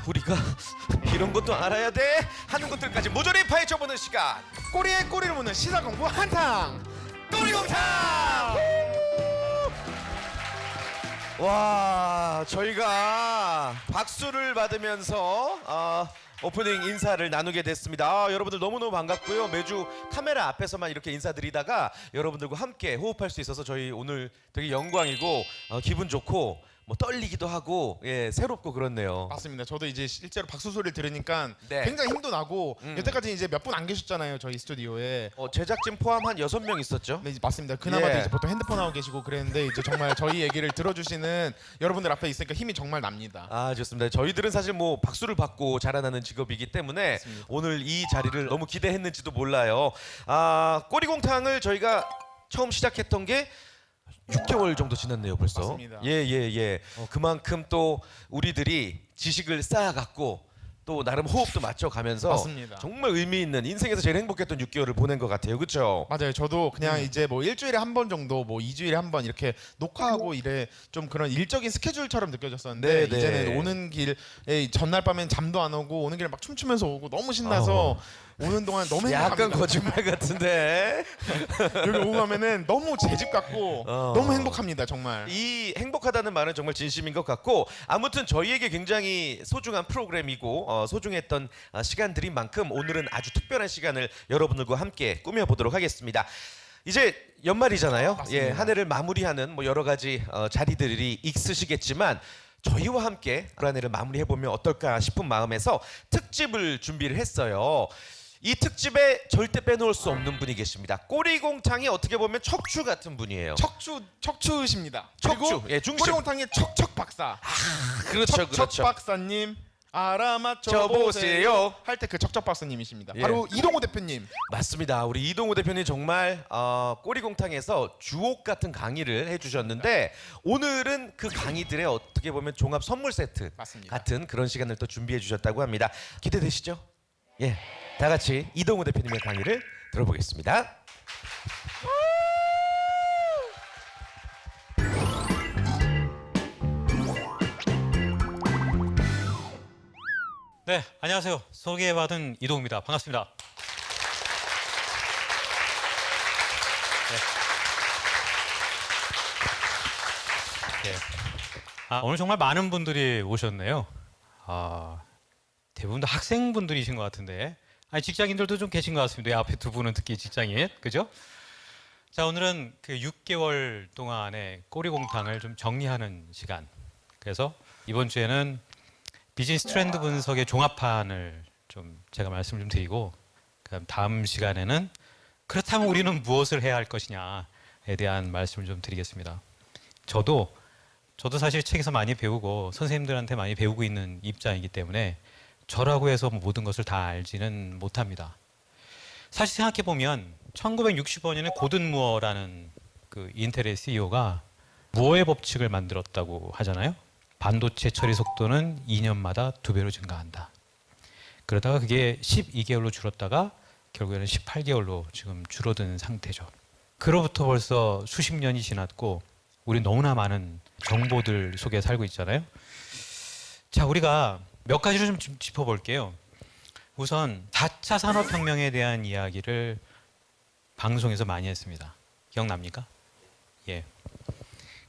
우리가 이런 것도 알아야 돼 하는 것들까지 모조리 파헤쳐보는 시간. 꼬리에 꼬리를 무는 시사 공부 한탕. 꼬리공탕. 와, 저희가 박수를 받으면서 오프닝 인사를 나누게 됐습니다. 여러분들 너무너무 반갑고요. 매주 카메라 앞에서만 이렇게 인사드리다가 여러분들과 함께 호흡할 수 있어서 저희 오늘 되게 영광이고 기분 좋고 뭐 떨리기도 하고 새롭고 그렇네요. 맞습니다. 저도 이제 실제로 박수 소리를 들으니까 네. 굉장히 힘도 나고 여태까지 이제 몇 분 안 계셨잖아요. 저희 스튜디오에. 제작진 포함 한 6명 있었죠? 네, 맞습니다. 그나마도 예. 이제 보통 핸드폰 하고 계시고 그랬는데 이제 정말 저희 얘기를 들어주시는 여러분들 앞에 있으니까 힘이 정말 납니다. 아, 좋습니다. 저희들은 사실 뭐 박수를 받고 자라나는 직업이기 때문에 맞습니다. 오늘 이 자리를 너무 기대했는지도 몰라요. 꼬리공탕을 저희가 처음 시작했던 게 6개월 정도 지났네요, 벌써. 맞습니다. 예. 그만큼 또 우리들이 지식을 쌓아갔고 또 나름 호흡도 맞춰가면서 맞습니다. 정말 의미 있는 인생에서 제일 행복했던 6개월을 보낸 것 같아요, 그렇죠? 맞아요. 저도 그냥 이제 뭐 일주일에 한 번 정도, 뭐 2주일에 한 번 이렇게 녹화하고 이래 좀 그런 일적인 스케줄처럼 느껴졌었는데 네. 이제는 오는 길에 전날 밤엔 잠도 안 오고 오는 길에 막 춤추면서 오고 너무 신나서 오는 동안 너무 행복합니다. 약간 거짓말 같은데. 여기 오고 가면은 너무 제 집 같고 너무 행복합니다, 정말. 이 행복하다는 말은 정말 진심인 것 같고 아무튼 저희에게 굉장히 소중한 프로그램이고 소중했던 시간들인 만큼 오늘은 아주 특별한 시간을 여러분들과 함께 꾸며보도록 하겠습니다. 이제 연말이잖아요. 맞습니다. 예, 한 해를 마무리하는 뭐 여러 가지 자리들이 있으시겠지만 저희와 함께 한 해를 마무리해보면 어떨까 싶은 마음에서 특집을 준비를 했어요. 이 특집에 절대 빼놓을 수 없는 분이 계십니다. 꼬리공탕이 어떻게 보면 척추 같은 분이에요. 척추십니다. 척추, 그리고 예, 중심. 꼬리공탕의 척척 박사. 그렇죠, 척척 박사님 알아맞혀 저보세요. 보세요. 할 때 그 척척 박사님이십니다. 예. 바로 이동호 대표님. 맞습니다. 우리 이동우 대표님 정말 꼬리공탕에서 주옥 같은 강의를 해주셨는데 오늘은 그 강의들의 어떻게 보면 종합 선물 세트 맞습니다. 같은 그런 시간을 또 준비해 주셨다고 합니다. 기대되시죠? 예, 다 같이 이동우 대표님의 강의를 들어보겠습니다. 네, 안녕하세요. 소개받은 이동우입니다. 반갑습니다. 네. 오늘 정말 많은 분들이 오셨네요. 대부분 다 학생분들이신 것 같은데, 직장인들도 좀 계신 것 같습니다. 앞에 두 분은 특히 직장인, 그죠? 자, 오늘은 그 6개월 동안의 꼬리공탕을 좀 정리하는 시간. 그래서 이번 주에는 비즈니스 트렌드 분석의 종합판을 좀 제가 말씀을 좀 드리고, 그다음 다음 시간에는 그렇다면 우리는 무엇을 해야 할 것이냐에 대한 말씀을 좀 드리겠습니다. 저도 사실 책에서 많이 배우고 선생님들한테 많이 배우고 있는 입장이기 때문에 저라고 해서 모든 것을 다 알지는 못합니다. 사실 생각해 보면 1965년에 고든 무어라는 그 인텔의 CEO가 무어의 법칙을 만들었다고 하잖아요. 반도체 처리 속도는 2년마다 2배로 증가한다. 그러다가 그게 12개월로 줄었다가 결국에는 18개월로 지금 줄어든 상태죠. 그로부터 벌써 수십 년이 지났고 우리 너무나 많은 정보들 속에 살고 있잖아요. 자, 우리가 몇 가지를 좀 짚어볼게요. 우선 4차 산업혁명에 대한 이야기를 방송에서 많이 했습니다. 기억납니까? 예.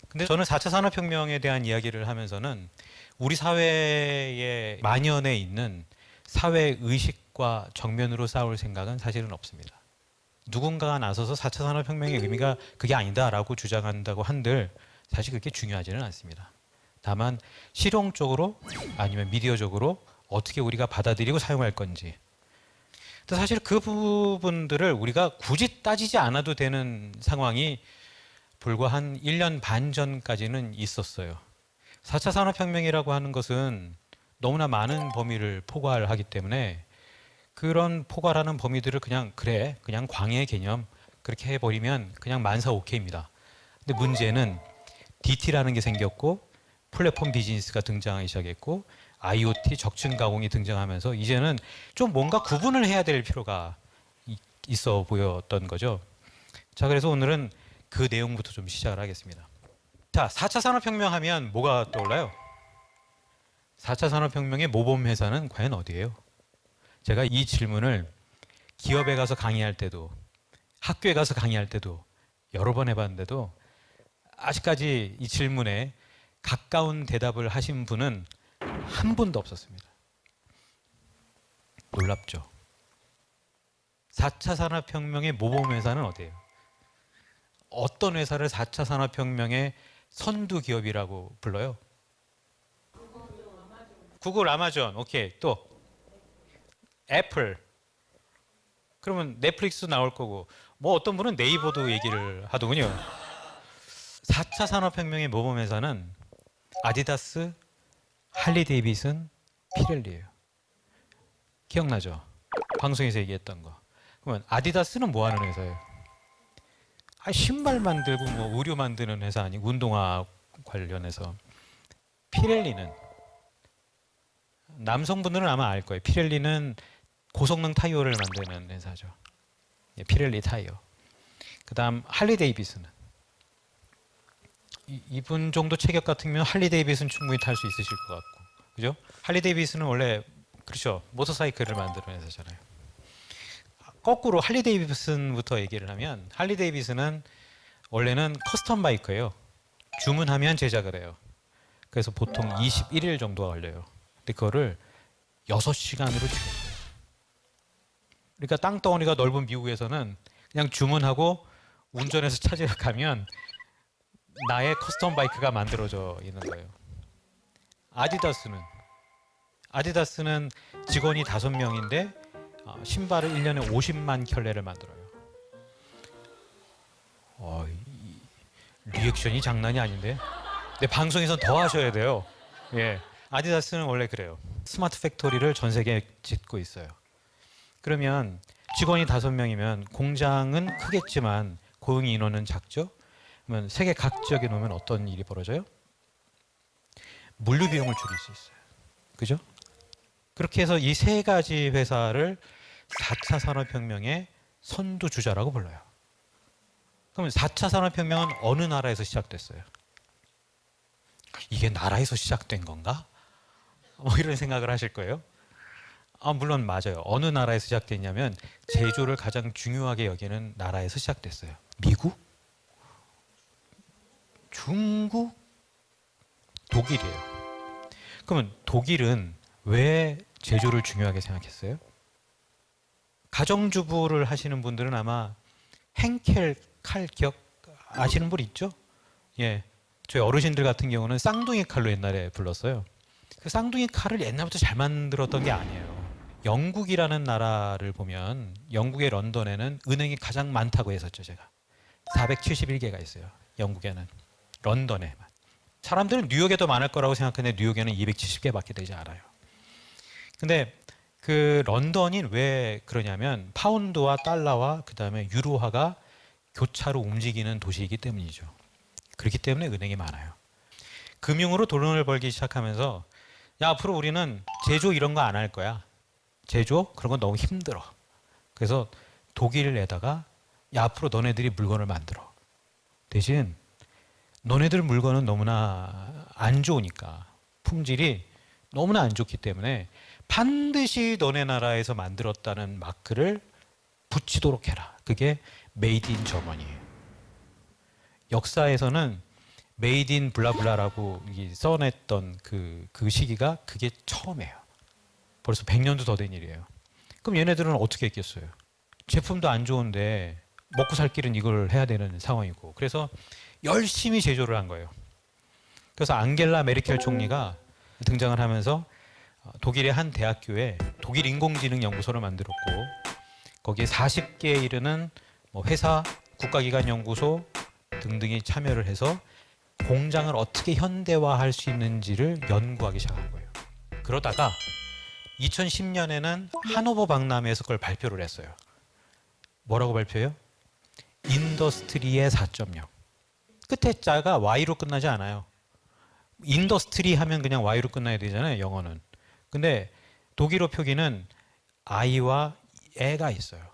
근데 저는 4차 산업혁명에 대한 이야기를 하면서는 우리 사회에 만연해 있는 사회의식과 정면으로 싸울 생각은 사실은 없습니다. 누군가가 나서서 4차 산업혁명의 의미가 그게 아니다라고 주장한다고 한들 사실 그렇게 중요하지는 않습니다. 다만 실용적으로 아니면 미디어적으로 어떻게 우리가 받아들이고 사용할 건지. 근데 사실 그 부분들을 우리가 굳이 따지지 않아도 되는 상황이 불과 한 1년 반 전까지는 있었어요. 4차 산업혁명이라고 하는 것은 너무나 많은 범위를 포괄하기 때문에 그런 포괄하는 범위들을 그냥 광해 개념 그렇게 해버리면 그냥 만사 오케이입니다. 근데 문제는 DT라는 게 생겼고 플랫폼 비즈니스가 등장하기 시작했고 IoT 적층 가공이 등장하면서 이제는 좀 뭔가 구분을 해야 될 필요가 있어 보였던 거죠. 자, 그래서 오늘은 그 내용부터 좀 시작을 하겠습니다. 자, 4차 산업혁명 하면 뭐가 떠올라요? 4차 산업혁명의 모범 회사는 과연 어디예요? 제가 이 질문을 기업에 가서 강의할 때도 학교에 가서 강의할 때도 여러 번 해봤는데도 아직까지 이 질문에 가까운 대답을 하신 분은 한 분도 없었습니다. 놀랍죠? 4차 산업혁명의 모범 회사는 어디예요? 어떤 회사를 4차 산업혁명의 선두 기업이라고 불러요? 구글, 아마존, 오케이. 또 애플. 그러면 넷플릭스 나올 거고 뭐 어떤 분은 네이버도 얘기를 하더군요. 4차 산업혁명의 모범 회사는 아디다스, 할리데이비슨, 피렐리예요. 기억나죠? 방송에서 얘기했던 거. 그러면 아디다스는 뭐 하는 회사예요? 신발 만들고 뭐 의류 만드는 회사 아니고 운동화 관련해서. 피렐리는 남성분들은 아마 알 거예요. 피렐리는 고성능 타이어를 만드는 회사죠. 피렐리 타이어. 그다음 할리데이비슨은 이분 정도 체격 같으면 할리데이비슨 충분히 탈 수 있으실 것 같고, 그죠? 할리데이비슨은 원래 그렇죠. 모터사이클을 만드는 회사잖아요. 거꾸로 할리데이비슨부터 얘기를 하면 할리데이비슨은 원래는 커스텀 바이크예요. 주문하면 제작을 해요. 그래서 보통 21일 정도가 걸려요. 근데 그거를 6시간으로 찍었어요. 그러니까 땅덩어리가 넓은 미국에서는 그냥 주문하고 운전해서 찾으러 가면 나의 커스텀 바이크가 만들어져 있는 거예요. 아디다스는 직원이 5명인데 신발을 1년에 50만 켤레를 만들어요. 리액션이 장난이 아닌데. 근데 방송에서 더 하셔야 돼요. 예, 아디다스는 원래 그래요. 스마트 팩토리를 전 세계에 짓고 있어요. 그러면 직원이 5명이면 공장은 크겠지만 고용 인원은 작죠? 그러면 세계 각 지역에 놓으면 어떤 일이 벌어져요? 물류 비용을 줄일 수 있어요. 그죠? 그렇게 해서 이 3가지 회사를 4차 산업혁명의 선두주자라고 불러요. 그러면 4차 산업혁명은 어느 나라에서 시작됐어요? 이게 나라에서 시작된 건가? 뭐 이런 생각을 하실 거예요. 물론 맞아요. 어느 나라에서 시작됐냐면 제조를 가장 중요하게 여기는 나라에서 시작됐어요. 미국? 중국? 독일이에요. 그러면 독일은 왜 제조를 중요하게 생각했어요? 가정주부를 하시는 분들은 아마 henkel 칼 기억 아시는 분 있죠? 예, 저희 어르신들 같은 경우는 쌍둥이 칼로 옛날에 불렀어요. 그 쌍둥이 칼을 옛날부터 잘 만들었던 게 아니에요. 영국이라는 나라를 보면 영국의 런던에는 은행이 가장 많다고 했었죠. 제가 471개가 있어요. 영국에는 런던에만. 사람들은 뉴욕에 더 많을 거라고 생각하는데 뉴욕에는 270개밖에 되지 않아요. 근데 그 런던이 왜 그러냐면 파운드와 달러와 그다음에 유로화가 교차로 움직이는 도시이기 때문이죠. 그렇기 때문에 은행이 많아요. 금융으로 돈을 벌기 시작하면서 야, 앞으로 우리는 제조 이런 거 안 할 거야. 제조? 그런 건 너무 힘들어. 그래서 독일에다가 야, 앞으로 너네들이 물건을 만들어. 대신 너네들 물건은 너무나 안 좋으니까 품질이 너무나 안 좋기 때문에 반드시 너네 나라에서 만들었다는 마크를 붙이도록 해라. 그게 메이드 인 저머니예요. 역사에서는 메이드 인 블라블라라고 써냈던 그 시기가 그게 처음이에요. 벌써 100년도 더 된 일이에요. 그럼 얘네들은 어떻게 했겠어요? 제품도 안 좋은데 먹고 살 길은 이걸 해야 되는 상황이고, 그래서 열심히 제조를 한 거예요. 그래서 앙겔라 메르켈 총리가 등장을 하면서 독일의 한 대학교에 독일 인공지능 연구소를 만들었고, 거기에 40개에 이르는 회사, 국가기관 연구소 등등이 참여를 해서 공장을 어떻게 현대화할 수 있는지를 연구하기 시작한 거예요. 그러다가 2010년에는 하노버 박람회에서 그걸 발표를 했어요. 뭐라고 발표해요? 인더스트리의 4.0. 끝에 자가 Y로 끝나지 않아요. 인더스트리 하면 그냥 Y로 끝나야 되잖아요, 영어는. 근데 독일어 표기는 I와 에가 있어요.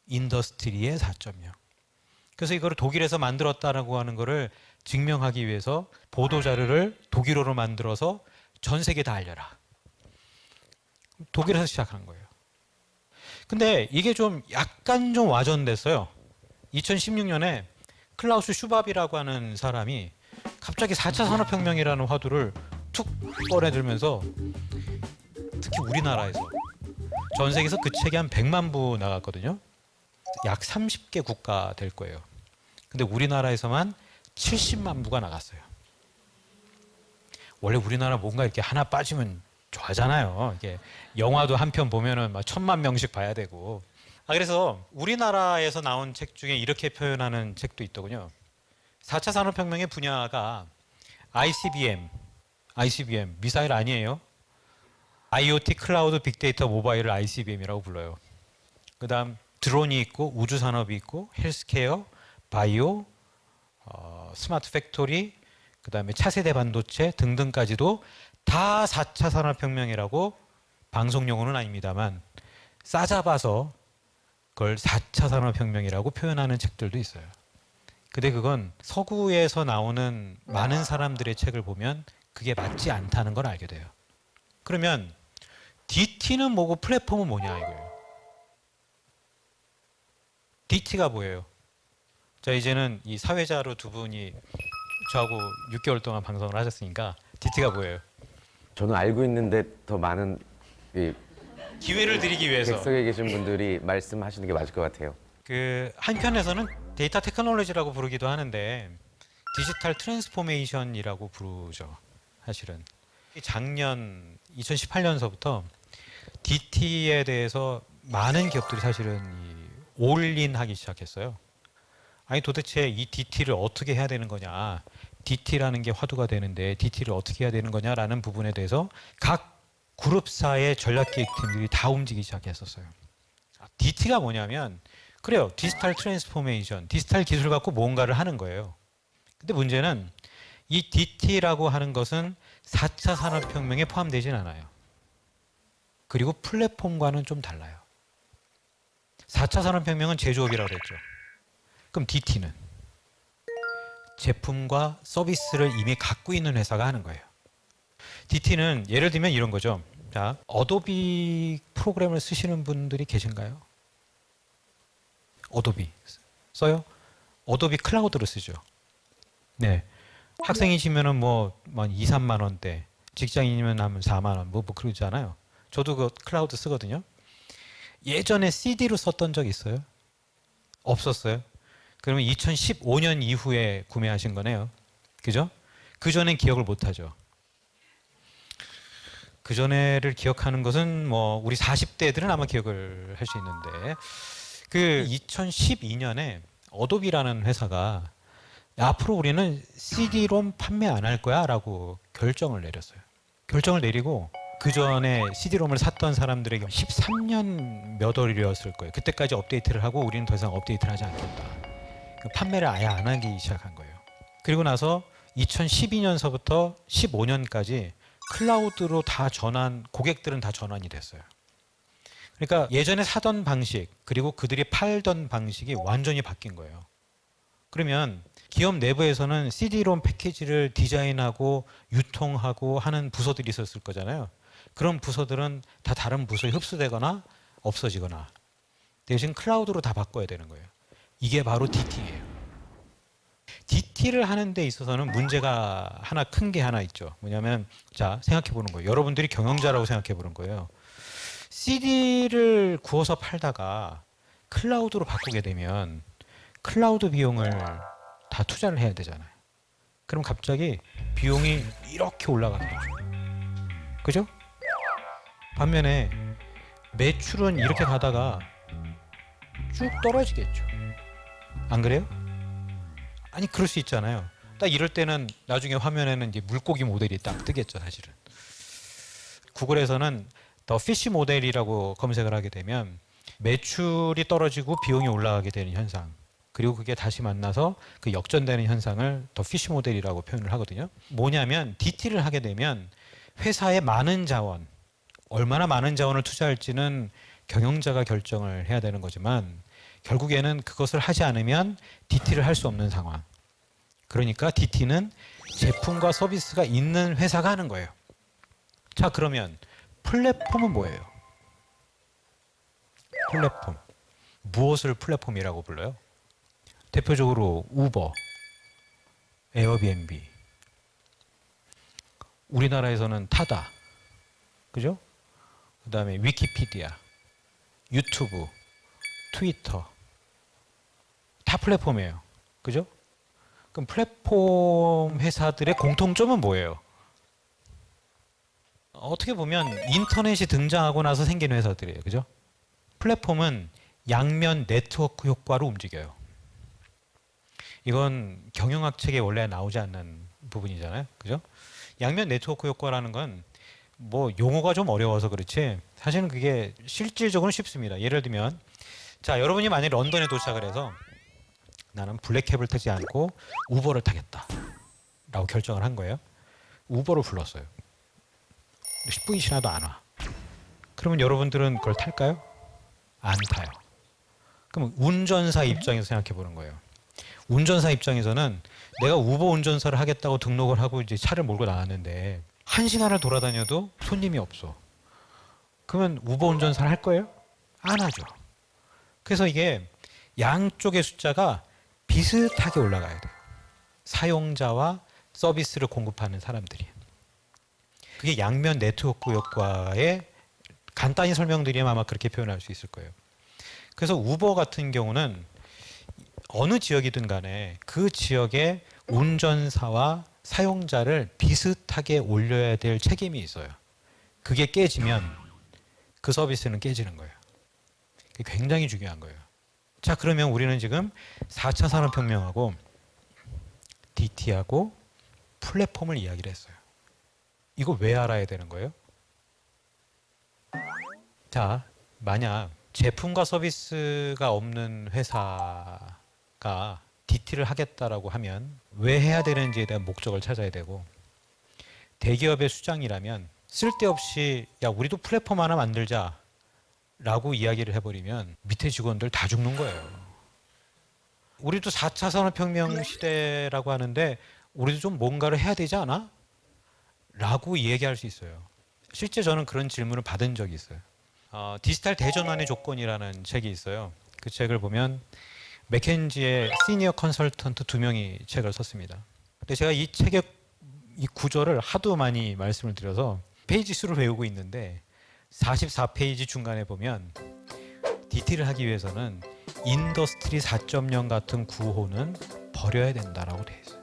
인더스트리의 4.0. 그래서 이거를 독일에서 만들었다라고 하는 거를 증명하기 위해서 보도 자료를 독일어로 만들어서 전 세계 다 알려라. 독일에서 시작한 거예요. 근데 이게 좀 약간 좀 와전됐어요. 2016년에 클라우스 슈밥이라고 하는 사람이 갑자기 4차 산업혁명이라는 화두를 툭 꺼내들면서 특히 우리나라에서 전 세계에서 그 책이 한 100만 부 나갔거든요. 약 30개 국가 될 거예요. 근데 우리나라에서만 70만 부가 나갔어요. 원래 우리나라 뭔가 이렇게 하나 빠지면 좋아하잖아요. 이게 영화도 한 편 보면은 막 1000만 명씩 봐야 되고. 그래서 우리나라에서 나온 책 중에 이렇게 표현하는 책도 있더군요. 4차 산업혁명의 분야가 ICBM 미사일 아니에요. IoT 클라우드 빅데이터 모바일을 ICBM이라고 불러요. 그다음 드론이 있고 우주 산업이 있고 헬스케어, 바이오, 스마트 팩토리, 그다음에 차세대 반도체 등등까지도 다 4차 산업혁명이라고 방송 용어는 아닙니다만 싸잡아서 그걸 4차 산업혁명이라고 표현하는 책들도 있어요. 근데 그건 서구에서 나오는 많은 사람들의 책을 보면 그게 맞지 않다는 걸 알게 돼요. 그러면 DT는 뭐고 플랫폼은 뭐냐 이거예요. DT가 뭐예요? 자, 이제는 이 사회자로 두 분이 저하고 6개월 동안 방송을 하셨으니까 DT가 뭐예요? 저는 알고 있는데 더 많은 이 기회를 드리기 위해서 객석에 계신 분들이 말씀하시는 게 맞을 것 같아요. 그 한편에서는 데이터 테크놀로지라고 부르기도 하는데 디지털 트랜스포메이션이라고 부르죠. 사실은 작년 2018년서부터 DT에 대해서 많은 기업들이 사실은 올인하기 시작했어요. 아니 도대체 이 DT를 어떻게 해야 되는 거냐, DT라는 게 화두가 되는데 DT를 어떻게 해야 되는 거냐라는 부분에 대해서 각 그룹사의 전략기획팀들이 다 움직이기 시작했었어요. DT가 뭐냐면 그래요, 디지털 트랜스포메이션, 디지털 기술 갖고 뭔가를 하는 거예요. 근데 문제는 이 DT라고 하는 것은 4차 산업혁명에 포함되진 않아요. 그리고 플랫폼과는 좀 달라요. 4차 산업혁명은 제조업이라고 그랬죠. 그럼 DT는 제품과 서비스를 이미 갖고 있는 회사가 하는 거예요. DT는 예를 들면 이런 거죠. 자, 어도비 프로그램을 쓰시는 분들이 계신가요? 어도비 써요? 어도비 클라우드를 쓰죠. 네. 학생이시면은 뭐 2, 3만 원대, 직장인이면 하면 4만 원, 뭐 그러잖아요. 저도 그 클라우드 쓰거든요. 예전에 CD로 썼던 적 있어요? 없었어요. 그러면 2015년 이후에 구매하신 거네요. 그죠? 그 전엔 기억을 못 하죠. 그 전에를 기억하는 것은 뭐 우리 40대들은 아마 기억을 할 수 있는데 그 2012년에 어도비라는 회사가 앞으로 우리는 CD-롬 판매 안 할 거야라고 결정을 내렸어요. 결정을 내리고 그 전에 CD-롬을 샀던 사람들에게 13년 몇 월이었을 거예요. 그때까지 업데이트를 하고 우리는 더 이상 업데이트를 하지 않겠다. 판매를 아예 안 하기 시작한 거예요. 그리고 나서 2012년서부터 15년까지 클라우드로 다 전환, 고객들은 다 전환이 됐어요. 그러니까 예전에 사던 방식 그리고 그들이 팔던 방식이 완전히 바뀐 거예요. 그러면 기업 내부에서는 CD-롬 패키지를 디자인하고 유통하고 하는 부서들이 있었을 거잖아요. 그런 부서들은 다 다른 부서에 흡수되거나 없어지거나 대신 클라우드로 다 바꿔야 되는 거예요. 이게 바로 DT예요. DT를 하는 데 있어서는 문제가 하나 큰 게 하나 있죠. 뭐냐면 자, 생각해 보는 거예요. 여러분들이 경영자라고 생각해 보는 거예요. CD를 구워서 팔다가 클라우드로 바꾸게 되면 클라우드 비용을 다 투자를 해야 되잖아요. 그럼 갑자기 비용이 이렇게 올라가는 거죠. 그죠? 반면에 매출은 이렇게 가다가 쭉 떨어지겠죠. 안 그래요? 아니 그럴 수 있잖아요. 딱 이럴 때는 나중에 화면에는 이제 물고기 모델이 딱 뜨겠죠, 사실은. 구글에서는 더 피쉬 모델이라고 검색을 하게 되면 매출이 떨어지고 비용이 올라가게 되는 현상, 그리고 그게 다시 만나서 그 역전되는 현상을 더 피쉬 모델이라고 표현을 하거든요. 뭐냐면 DT를 하게 되면 회사의 많은 자원, 얼마나 많은 자원을 투자할지는 경영자가 결정을 해야 되는 거지만 결국에는 그것을 하지 않으면 DT를 할 수 없는 상황. 그러니까 DT는 제품과 서비스가 있는 회사가 하는 거예요. 자, 그러면 플랫폼은 뭐예요? 플랫폼. 무엇을 플랫폼이라고 불러요? 대표적으로 우버, 에어비앤비. 우리나라에서는 타다. 그죠? 그다음에 위키피디아, 유튜브, 트위터. 다 플랫폼이에요. 그죠? 그럼 플랫폼 회사들의 공통점은 뭐예요? 어떻게 보면 인터넷이 등장하고 나서 생긴 회사들이에요. 그죠? 플랫폼은 양면 네트워크 효과로 움직여요. 이건 경영학 책에 원래 나오지 않는 부분이잖아요. 그죠? 양면 네트워크 효과라는 건 뭐 용어가 좀 어려워서 그렇지 사실은 그게 실질적으로는 쉽습니다. 예를 들면 자, 여러분이 만약에 런던에 도착을 해서 나는 블랙캡을 타지 않고 우버를 타겠다 라고 결정을 한 거예요. 우버를 불렀어요. 10분이 지나도 안 와. 그러면 여러분들은 그걸 탈까요? 안 타요. 그럼 운전사 입장에서 생각해 보는 거예요. 운전사 입장에서는 내가 우버 운전사를 하겠다고 등록을 하고 이제 차를 몰고 나왔는데 1시간을 돌아다녀도 손님이 없어. 그러면 우버 운전사를 할 거예요? 안 하죠. 그래서 이게 양쪽의 숫자가 비슷하게 올라가야 돼요. 사용자와 서비스를 공급하는 사람들이. 그게 양면 네트워크 효과에 간단히 설명드리면 아마 그렇게 표현할 수 있을 거예요. 그래서 우버 같은 경우는 어느 지역이든 간에 그 지역의 운전사와 사용자를 비슷하게 올려야 될 책임이 있어요. 그게 깨지면 그 서비스는 깨지는 거예요. 그게 굉장히 중요한 거예요. 자, 그러면 우리는 지금 4차 산업혁명하고 DT하고 플랫폼을 이야기를 했어요. 이거 왜 알아야 되는 거예요? 자, 만약 제품과 서비스가 없는 회사가 DT를 하겠다라고 하면 왜 해야 되는지에 대한 목적을 찾아야 되고 대기업의 수장이라면 쓸데없이 야 우리도 플랫폼 하나 만들자 라고 이야기를 해버리면 밑에 직원들 다 죽는 거예요. 우리도 4차 산업혁명 시대라고 하는데 우리도 좀 뭔가를 해야 되지 않아? 라고 얘기할 수 있어요. 실제 저는 그런 질문을 받은 적이 있어요. 디지털 대전환의 조건이라는 책이 있어요. 그 책을 보면 맥켄지의 시니어 컨설턴트 2명이 책을 썼습니다. 근데 제가 이 책의 이 구조를 하도 많이 말씀을 드려서 페이지 수를 외우고 있는데 44페이지 중간에 보면 DT를 하기 위해서는 인더스트리 4.0 같은 구호는 버려야 된다라고 돼 있어요.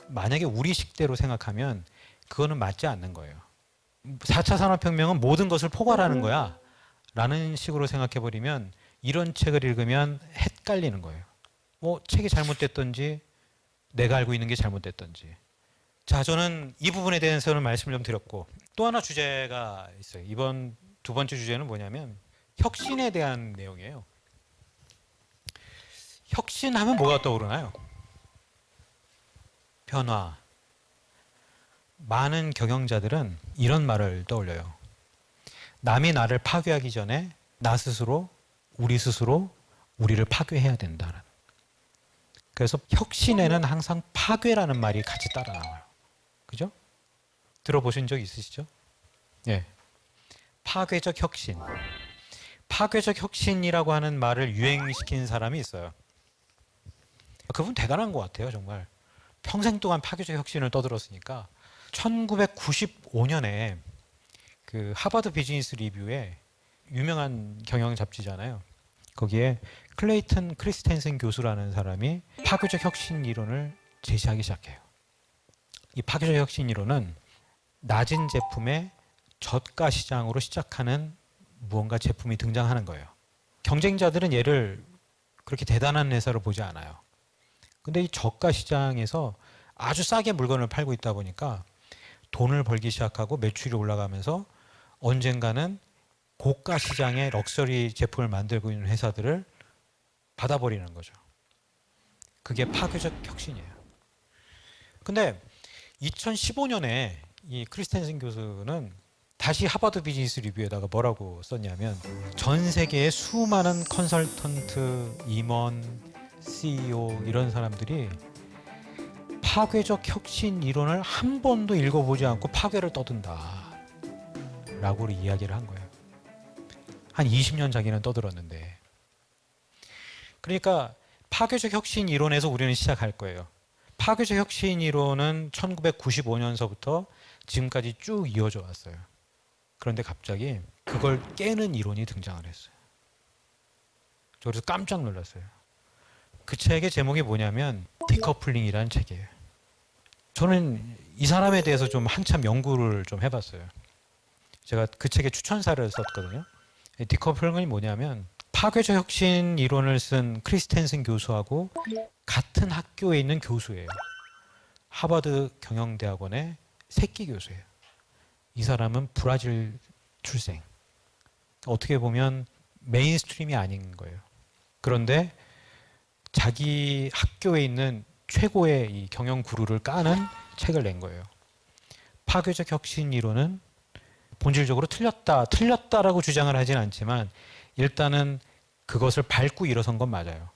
만약에 우리 식대로 생각하면 그거는 맞지 않는 거예요. 4차 산업혁명은 모든 것을 포괄하는 거야 라는 식으로 생각해버리면 이런 책을 읽으면 헷갈리는 거예요. 뭐 책이 잘못됐던지 내가 알고 있는 게 잘못됐던지. 자, 저는 이 부분에 대해서는 말씀을 좀 드렸고 또 하나 주제가 있어요. 이번 두 번째 주제는 뭐냐면 혁신에 대한 내용이에요. 혁신하면 뭐가 떠오르나요? 변화. 많은 경영자들은 이런 말을 떠올려요. 남이 나를 파괴하기 전에 나 스스로, 우리 스스로 우리를 파괴해야 된다는. 그래서 혁신에는 항상 파괴라는 말이 같이 따라 나와요. 그죠? 들어보신 적 있으시죠? 예. 파괴적 혁신. 파괴적 혁신이라고 하는 말을 유행시킨 사람이 있어요. 그분 대단한 것 같아요, 정말. 평생 동안 파괴적 혁신을 떠들었으니까 1995년에 그 하버드 비즈니스 리뷰에 유명한 경영 잡지잖아요. 거기에 클레이튼 크리스텐슨 교수라는 사람이 파괴적 혁신 이론을 제시하기 시작해요. 이 파괴적 혁신 이론은 낮은 제품의 저가 시장으로 시작하는 무언가 제품이 등장하는 거예요. 경쟁자들은 얘를 그렇게 대단한 회사로 보지 않아요. 근데 이 저가 시장에서 아주 싸게 물건을 팔고 있다 보니까 돈을 벌기 시작하고 매출이 올라가면서 언젠가는 고가 시장의 럭셔리 제품을 만들고 있는 회사들을 받아버리는 거죠. 그게 파괴적 혁신이에요. 근데 2015년에 이 크리스텐슨 교수는 다시 하버드 비즈니스 리뷰에다가 뭐라고 썼냐면 전 세계의 수많은 컨설턴트, 임원, CEO 이런 사람들이 파괴적 혁신 이론을 한 번도 읽어보지 않고 파괴를 떠든다. 라고 이야기를 한 거예요. 한 20년 자기는 떠들었는데. 그러니까 파괴적 혁신 이론에서 우리는 시작할 거예요. 파괴적 혁신 이론은 1995년서부터 지금까지 쭉 이어져 왔어요. 그런데 갑자기 그걸 깨는 이론이 등장을 했어요. 저 그래서 깜짝 놀랐어요. 그 책의 제목이 뭐냐면 디커플링이라는 책이에요. 저는 이 사람에 대해서 좀 한참 연구를 좀 해봤어요. 제가 그 책에 추천사를 썼거든요. 디커플링이 뭐냐면 파괴적 혁신 이론을 쓴 크리스텐슨 교수하고 같은 학교에 있는 교수예요. 하버드 경영대학원의 새끼 교수예요. 이 사람은 브라질 출생. 어떻게 보면 메인스트림이 아닌 거예요. 그런데 자기 학교에 있는 최고의 이 경영 구루를 까는 책을 낸 거예요. 파괴적 혁신 이론은 본질적으로 틀렸다라고 주장을 하진 않지만 일단은 그것을 밟고 일어선 건 맞아요.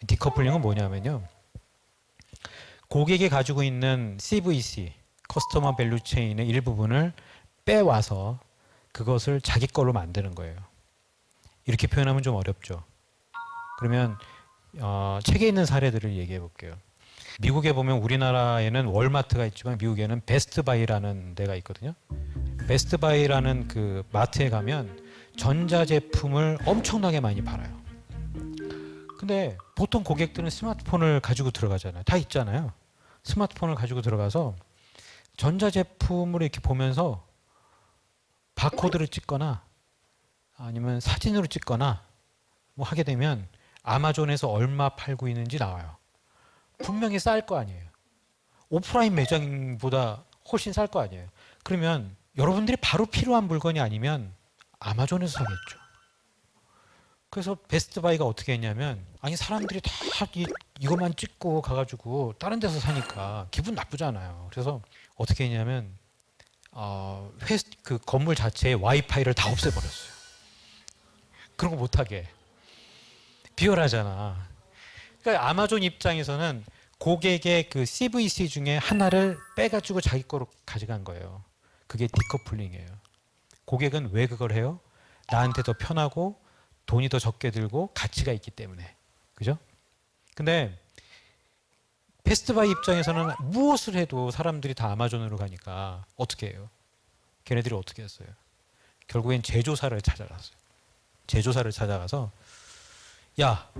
디커플링은 뭐냐면요. 고객이 가지고 있는 CVC, 커스터머 밸류 체인의 일부분을 빼와서 그것을 자기 걸로 만드는 거예요. 이렇게 표현하면 좀 어렵죠. 그러면 책에 있는 사례들을 얘기해 볼게요. 미국에 보면 우리나라에는 월마트가 있지만 미국에는 베스트바이라는 데가 있거든요. 베스트바이라는 그 마트에 가면 전자제품을 엄청나게 많이 팔아요. 근데 보통 고객들은 스마트폰을 가지고 들어가잖아요. 다 있잖아요. 스마트폰을 가지고 들어가서 전자제품을 이렇게 보면서 바코드를 찍거나 아니면 사진으로 찍거나 뭐 하게 되면 아마존에서 얼마 팔고 있는지 나와요. 분명히 쌀 거 아니에요. 오프라인 매장보다 훨씬 쌀 거 아니에요. 그러면 여러분들이 바로 필요한 물건이 아니면 아마존에서 사겠죠. 그래서 베스트바이가 어떻게 했냐면 아니 사람들이 다 이것만 찍고 가가지고 다른 데서 사니까 기분 나쁘잖아요. 그래서 어떻게 했냐면 그 건물 자체에 와이파이를 다 없애버렸어요. 그런 거 못하게. 비열하잖아. 그러니까 아마존 입장에서는 고객의 그 CVC 중에 하나를 빼가지고 자기 거로 가져간 거예요. 그게 디커플링이에요. 고객은 왜 그걸 해요? 나한테 더 편하고 돈이 더 적게 들고 가치가 있기 때문에. 그죠? 근데 베스트바이 입장에서는 무엇을 해도 사람들이 다 아마존으로 가니까 어떻게 해요? 걔네들이 어떻게 했어요? 결국엔 제조사를 찾아갔어요. 제조사를 찾아가서 야,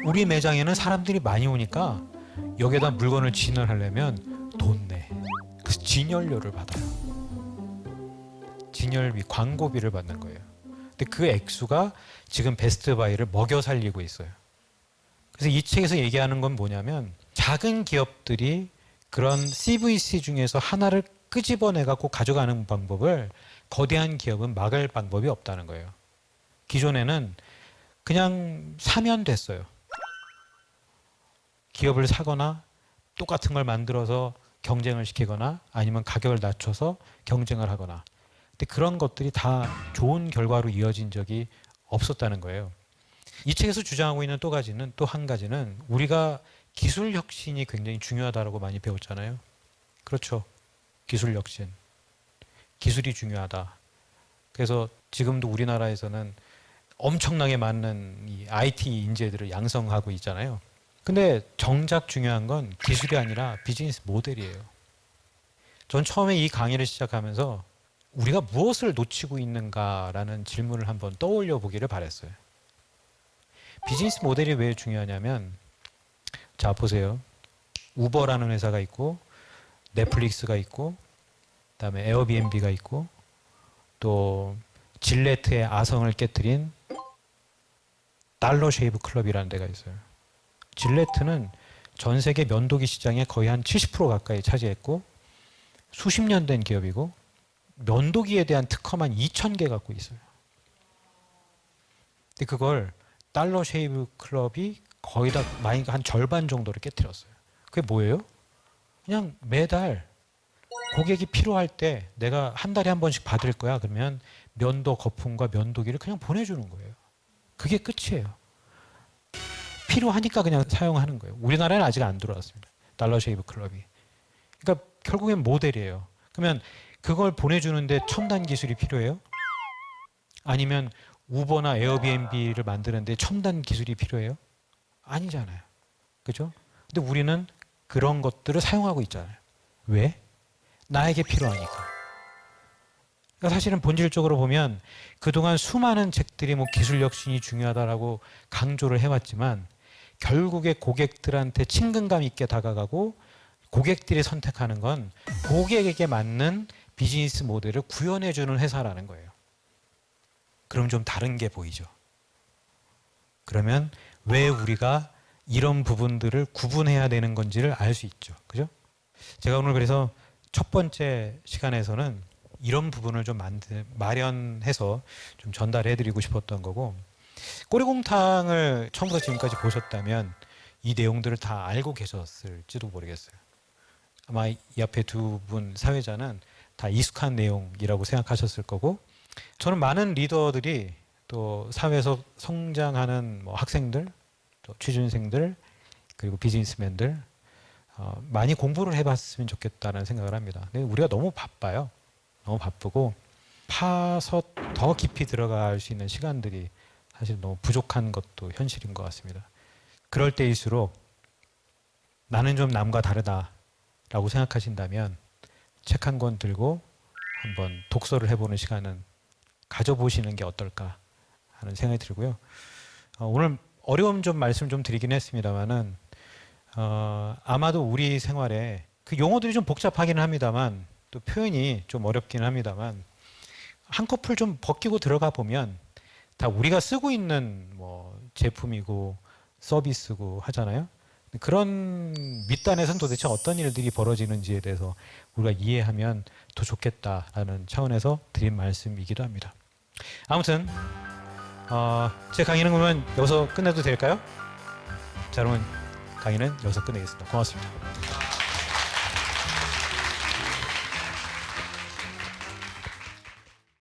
우리 매장에는 사람들이 많이 오니까 여기에다 물건을 진열하려면 돈 내. 그래서 진열료를 받아요. 진열비, 광고비를 받는 거예요. 근데 그 액수가 지금 베스트바이를 먹여 살리고 있어요. 그래서 이 책에서 얘기하는 건 뭐냐면 작은 기업들이 그런 CVC 중에서 하나를 끄집어내 갖고 가져가는 방법을 거대한 기업은 막을 방법이 없다는 거예요. 기존에는 그냥 사면 됐어요. 기업을 사거나 똑같은 걸 만들어서 경쟁을 시키거나 아니면 가격을 낮춰서 경쟁을 하거나. 근데 그런 것들이 다 좋은 결과로 이어진 적이 없었다는 거예요. 이 책에서 주장하고 있는 또 한 가지는 우리가 기술 혁신이 굉장히 중요하다고 많이 배웠잖아요. 그렇죠. 기술 혁신. 기술이 중요하다. 그래서 지금도 우리나라에서는 엄청나게 많은 이 IT 인재들을 양성하고 있잖아요. 근데 정작 중요한 건 기술이 아니라 비즈니스 모델이에요. 전 처음에 이 강의를 시작하면서 우리가 무엇을 놓치고 있는가라는 질문을 한번 떠올려 보기를 바랬어요. 비즈니스 모델이 왜 중요하냐면 자 보세요. 우버라는 회사가 있고 넷플릭스가 있고 그다음에 에어비앤비가 있고 또 질레트의 아성을 깨뜨린 달러 쉐이브 클럽이라는 데가 있어요. 질레트는 전 세계 면도기 시장의 거의 한 70% 가까이 차지했고 수십 년 된 기업이고 면도기에 대한 특허만 2,000개 갖고 있어요. 근데 그걸 달러 쉐이브 클럽이 거의 다 많이 한 절반 정도를 깨뜨렸어요. 그게 뭐예요? 그냥 매달 고객이 필요할 때 내가 한 달에 한 번씩 받을 거야. 그러면 면도 거품과 면도기를 그냥 보내주는 거예요. 그게 끝이에요. 필요하니까 그냥 사용하는 거예요. 우리나라에는 아직 안 들어왔습니다. 달러 쉐이브 클럽이. 그러니까 결국엔 모델이에요. 그러면 그걸 보내주는데 첨단 기술이 필요해요? 아니면 우버나 에어비앤비를 만드는데 첨단 기술이 필요해요? 아니잖아요. 그죠? 근데 우리는 그런 것들을 사용하고 있잖아요. 왜? 나에게 필요하니까. 그러니까 사실은 본질적으로 보면 그동안 수많은 책들이 뭐 기술 혁신이 중요하다라고 강조를 해왔지만 결국에 고객들한테 친근감 있게 다가가고 고객들이 선택하는 건 고객에게 맞는 비즈니스 모델을 구현해주는 회사라는 거예요. 그럼 좀 다른 게 보이죠. 그러면 왜 우리가 이런 부분들을 구분해야 되는 건지를 알 수 있죠. 그죠? 제가 오늘 그래서 첫 번째 시간에서는 이런 부분을 좀 마련해서 좀 전달해드리고 싶었던 거고, 꼬리곰탕을 처음부터 지금까지 보셨다면 이 내용들을 다 알고 계셨을지도 모르겠어요. 아마 이 앞에 두 분 사회자는 다 익숙한 내용이라고 생각하셨을 거고, 저는 많은 리더들이 또 사회에서 성장하는 뭐 학생들, 또 취준생들, 그리고 비즈니스맨들 많이 공부를 해봤으면 좋겠다는 생각을 합니다. 근데 우리가 너무 바빠요. 너무 바쁘고 파서 더 깊이 들어갈 수 있는 시간들이 사실 너무 부족한 것도 현실인 것 같습니다. 그럴 때일수록 나는 좀 남과 다르다라고 생각하신다면 책 한 권 들고 한번 독서를 해보는 시간은 가져보시는 게 어떨까 하는 생각이 들고요. 오늘 어려움 좀 말씀 좀 드리긴 했습니다만은 아마도 우리 생활에 그 용어들이 좀 복잡하기는 합니다만 또 표현이 좀 어렵기는 합니다만 한꺼풀 좀 벗기고 들어가 보면 다 우리가 쓰고 있는 뭐 제품이고 서비스고 하잖아요. 그런 밑단에서는 도대체 어떤 일들이 벌어지는지에 대해서 우리가 이해하면 더 좋겠다라는 차원에서 드린 말씀이기도 합니다. 아무튼 제 강의는 그러면 여기서 끝내도 될까요? 자, 그러면 강의는 여기서 끝내겠습니다. 고맙습니다.